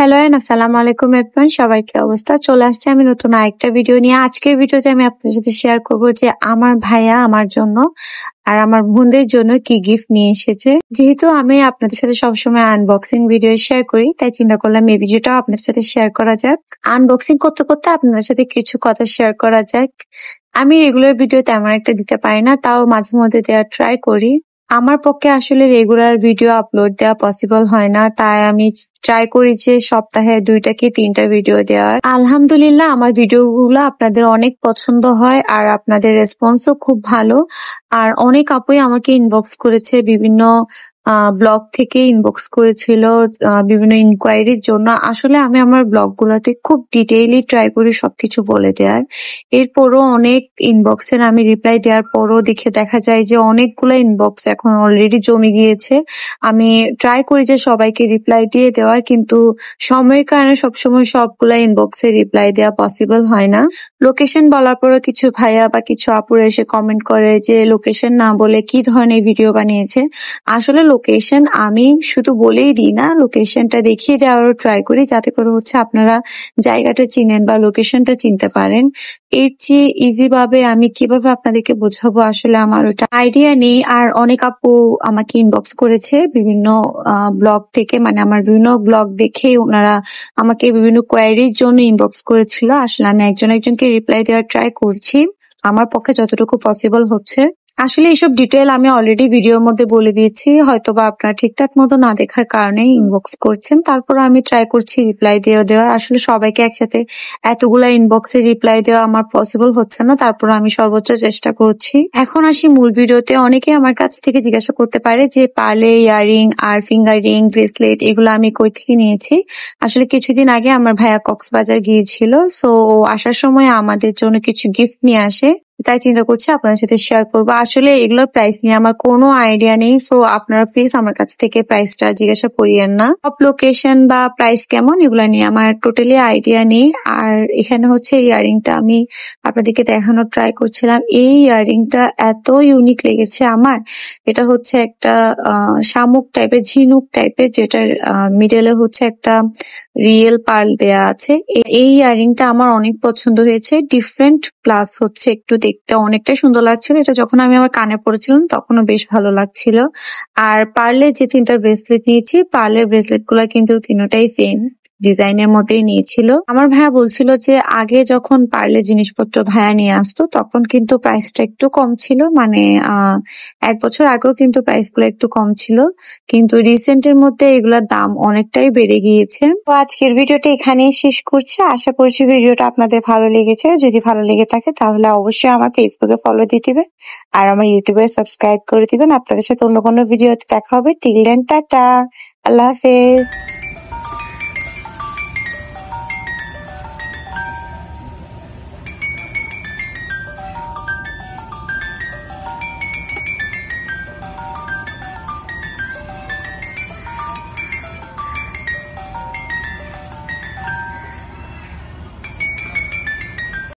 Hello and আসসালামু আলাইকুম everyone, সবার কি অবস্থা? চলে আসছে আমি নতুন আরেকটা ভিডিও নিয়ে। আজকের ভিডিওতে আমি আপনাদের সাথে শেয়ার করব যে আমার ভাইয়া আমার জন্য আর আমার বোনদের জন্য কি গিফট নিয়ে এসেছে। যেহেতু আমি আপনাদের সাথে সবসময় আনবক্সিং ভিডিও শেয়ার করি, তাই চিন্তা করলাম এই ভিডিওটাও আপনাদের সাথে শেয়ার করা যাক। আনবক্সিং করতে করতে আপনাদের সাথে কিছু কথা শেয়ার করা যাক। আমি রেগুলার ভিডিও তেমন একটা দিতে পারি না, তাও মাঝে মধ্যে দেওয়ার ট্রাই করি। আমার পক্ষে আসলে রেগুলার ভিডিও আপলোড দেওয়া পসিবল হয় না, তাই আমি ট্রাই করি যে সপ্তাহে 2টা কি 3টা ভিডিও দেওয়ার। আলহামদুলিল্লাহ আমার ভিডিওগুলো আপনাদের অনেক পছন্দ হয় আর আপনাদের রেসপন্সও খুব ভালো। আর অনেক আপুই আমাকে ইনবক্স করেছে, বিভিন্ন ব্লগ থেকে ইনবক্স করেছিল বিভিন্ন ইনকোয়ারির জন্য। আসলে আমি আমার ব্লগগুলোতে খুব ডিটেইলি ট্রাই করি সবকিছু বলে দেওয়ার। এরপরও অনেক ইনবক্সের আমি রিপ্লাই দেওয়ার পরও দেখা যায় যে অনেকগুলো ইনবক্স এখন অলরেডি জমে গিয়েছে। আমি ট্রাই করি যে সবাইকে রিপ্লাই দিয়ে দেওয়ার, কিন্তু সময়ের কারণে সবসময় সবগুলা ইনবক্সে রিপ্লাই দেওয়া পসিবল হয় না। লোকেশন বলার পরও কিছু ভাইয়া বা কিছু আপুরা এসে কমেন্ট করে যে লোকেশন না বলে কি ধরনের ভিডিও বানিয়েছে। আসলে লোকেশন আমি শুধু বলেই দিই না, লোকেশনটা দেখিয়ে দেওয়ারও ট্রাই করি, যাতে করে আপনারা জায়গাটা চিনেন বা লোকেশনটা চিনতে পারেন। এর চেয়ে ইজি ভাবে আমি কিভাবে আপনাদেরকে বোঝাবো আসলে আমার ওটা আইডিয়া নেই। আর অনেক আপু আমাকে ইনবক্স করেছে বিভিন্ন ব্লগ থেকে, মানে আমার বিভিন্ন ব্লগ দেখে ওনারা আমাকে বিভিন্ন কোয়ারির জন্য ইনবক্স করেছিল। আসলে আমি একজনকে রিপ্লাই দেওয়ার ট্রাই করছি আমার পক্ষে যতটুকু পসিবল হচ্ছে। আসলে এইসব ডিটেল আমি অলরেডি ভিডিওর মধ্যে বলে দিয়েছি, হয়তোবা আপনারা ঠিকঠাক মতো না দেখার কারণে ইনবক্স করছেন। তারপর আমি ট্রাই করছি রিপ্লাই দেওয়ার। আসলে সবাইকে একসাথে এতগুলা ইনবক্সে রিপ্লাই দেওয়া আমার পসিবল হচ্ছে না, তারপর আমি সর্বোচ্চ চেষ্টা করছি। এখন আসি মূল ভিডিওতে। অনেকে আমার কাছ থেকে জিজ্ঞাসা করতে পারে যে পার্লে ইয়াররিং আর ফিঙ্গার রিং ব্রেসলেট এগুলো আমি কই থেকে নিয়েছি। আসলে কিছুদিন আগে আমার ভাইয়া কক্সবাজার গিয়েছিল, সো আসার সময় আমাদের জন্য কিছু গিফট নিয়ে আসে, তাই চিন্তা করছি আপনাদের সাথে শেয়ার করবো। আসলে এগুলোর প্রাইস নিয়ে আমার কোনো আইডিয়া নেই, সো আপনারা প্লিজ আমার কাছ থেকে প্রাইসটা জিজ্ঞাসা করিয়েন না। সব লোকেশন বা প্রাইস কেমন এগুলা নিয়ে আমার টোটালি আইডিয়া নেই। আর এখানে ইয়াররিংটা আমি আপনাদেরকে দেখানোর ট্রাই করছিলাম। এই ইয়াররিংটা এত ইউনিক লেগেছে আমার। এটা একটা শামুক টাইপের, ঝিনুক টাইপের, যেটার মিডলে একটা রিয়েল পার্ল দেয়া আছে। এই ইয়াররিংটা আমার অনেক পছন্দ হয়েছে, ডিফারেন্ট প্লাস একটু দেখতে অনেকটা সুন্দর লাগছিল। এটা যখন আমি আমার কানে পড়েছিলাম তখনও বেশ ভালো লাগছিল। আর পার্লের যে 3টা ব্রেসলেট নিয়েছি, পার্লের ব্রেসলেট গুলা কিন্তু 3টাই সেম ডিজাইনের মধ্যেই নিয়েছিল। আমার ভাইয়া বলছিল যে আগে যখন পার্লের জিনিসপত্র ভাইয়া নিয়ে আসতো তখন কিন্তু প্রাইসটা একটু কম ছিল, মানে 1 বছর আগেও কিন্তু প্রাইস গুলো একটু কম ছিল, কিন্তু রিসেন্টের মধ্যে এগুলোর দাম অনেকটাই বেড়ে গিয়েছে। তো আজকের ভিডিওটা এখানেই শেষ করছি। আশা করছি ভিডিওটা আপনাদের ভালো লেগেছে। যদি ভালো লেগে থাকে তাহলে অবশ্যই আমার ফেসবুকে ফলো দিয়ে দিবেন আর আমার ইউটিউবে সাবস্ক্রাইব করে দিবেন। আপনাদের সাথে অন্য কোনো ভিডিওতে দেখা হবে। টিল দেন টাটা, আল্লাহ হাফেজ।